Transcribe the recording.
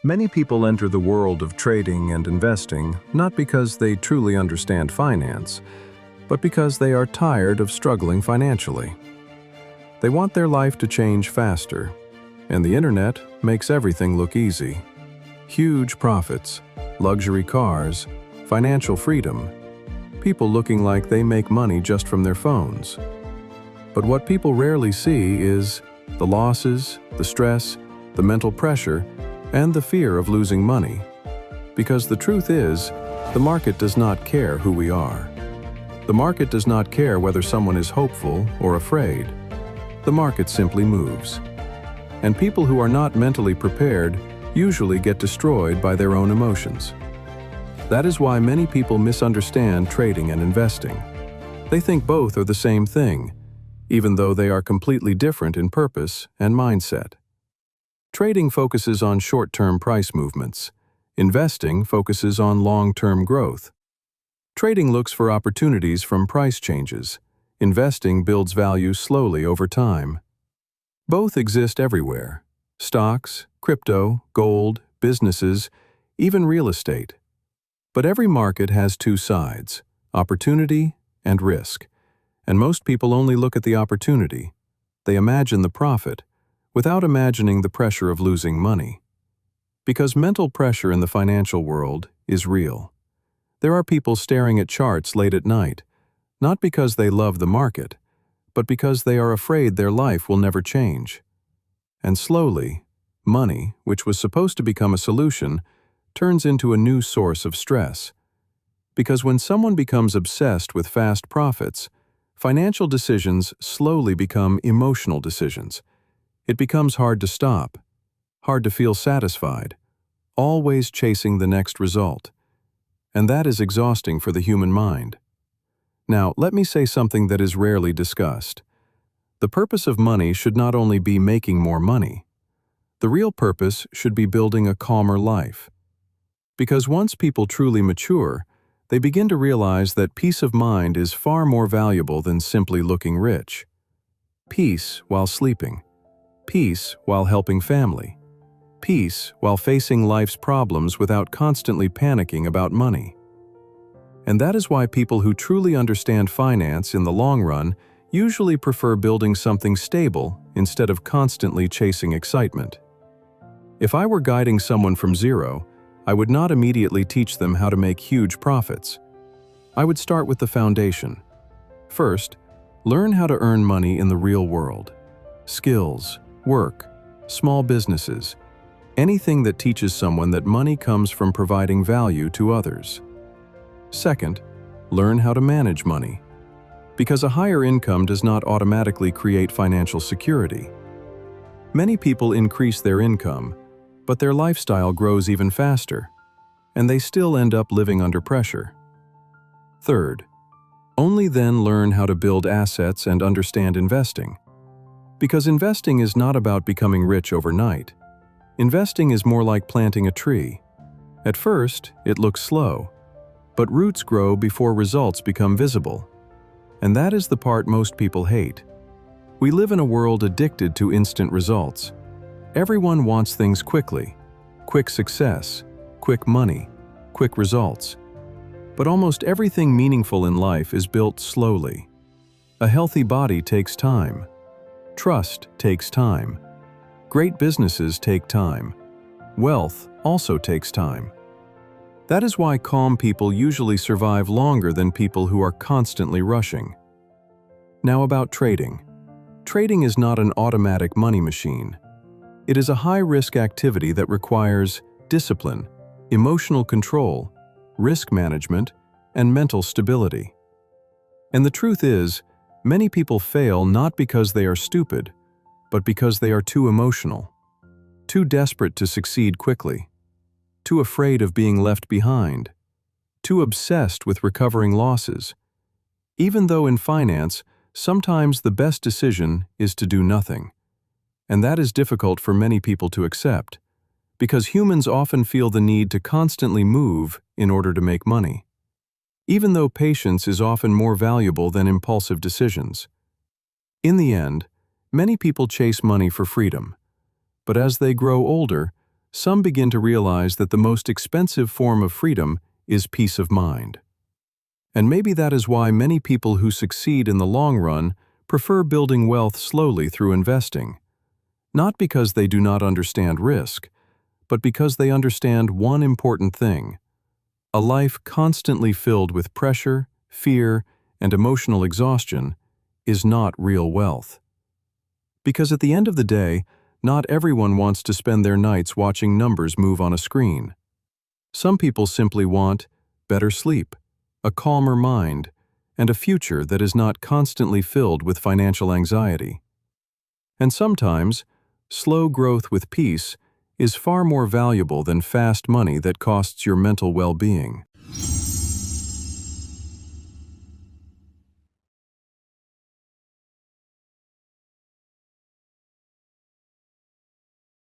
Many people enter the world of trading and investing not because they truly understand finance, but because they are tired of struggling financially. They want their life to change faster, and the internet makes everything look easy. Huge profits, luxury cars, financial freedom, people looking like they make money just from their phones. But what people rarely see is the losses, the stress, the mental pressure, and the fear of losing money. Because the truth is, the market does not care who we are. The market does not care whether someone is hopeful or afraid. The market simply moves. And people who are not mentally prepared usually get destroyed by their own emotions. That is why many people misunderstand trading and investing. They think both are the same thing, even though they are completely different in purpose and mindset. Trading focuses on short-term price movements. Investing focuses on long-term growth. Trading looks for opportunities from price changes. Investing builds value slowly over time. Both exist everywhere: stocks, crypto, gold, businesses, even real estate. But every market has two sides: opportunity and risk. And most people only look at the opportunity. They imagine the profit, without imagining the pressure of losing money. Because mental pressure in the financial world is real. There are people staring at charts late at night, not because they love the market, but because they are afraid their life will never change. And slowly, money, which was supposed to become a solution, turns into a new source of stress. Because when someone becomes obsessed with fast profits, financial decisions slowly become emotional decisions. It becomes hard to stop, hard to feel satisfied, always chasing the next result. And that is exhausting for the human mind. Now, let me say something that is rarely discussed. The purpose of money should not only be making more money. The real purpose should be building a calmer life. Because once people truly mature, they begin to realize that peace of mind is far more valuable than simply looking rich. Peace while sleeping. Peace while helping family. Peace while facing life's problems without constantly panicking about money. And that is why people who truly understand finance in the long run usually prefer building something stable instead of constantly chasing excitement. If I were guiding someone from zero, I would not immediately teach them how to make huge profits. I would start with the foundation. First, learn how to earn money in the real world. Skills, work, small businesses, anything that teaches someone that money comes from providing value to others. Second, learn how to manage money. Because a higher income does not automatically create financial security. Many people increase their income, but their lifestyle grows even faster, and they still end up living under pressure. Third, only then learn how to build assets and understand investing. Because investing is not about becoming rich overnight. Investing is more like planting a tree. At first, it looks slow, but roots grow before results become visible. And that is the part most people hate. We live in a world addicted to instant results. Everyone wants things quickly. Quick success, quick money, quick results. But almost everything meaningful in life is built slowly. A healthy body takes time. Trust takes time. Great businesses take time. Wealth also takes time. That is why calm people usually survive longer than people who are constantly rushing. Now about trading. Trading is not an automatic money machine. It is a high-risk activity that requires discipline, emotional control, risk management, and mental stability. And the truth is, many people fail not because they are stupid, but because they are too emotional, too desperate to succeed quickly, too afraid of being left behind, too obsessed with recovering losses. Even though in finance, sometimes the best decision is to do nothing. And that is difficult for many people to accept, because humans often feel the need to constantly move in order to make money. Even though patience is often more valuable than impulsive decisions. In the end, many people chase money for freedom, but as they grow older, some begin to realize that the most expensive form of freedom is peace of mind. And maybe that is why many people who succeed in the long run prefer building wealth slowly through investing. Not because they do not understand risk, but because they understand one important thing: a life constantly filled with pressure, fear, and emotional exhaustion is not real wealth. Because at the end of the day, not everyone wants to spend their nights watching numbers move on a screen. Some people simply want better sleep, a calmer mind, and a future that is not constantly filled with financial anxiety. And sometimes, slow growth with peace is far more valuable than fast money that costs your mental well-being.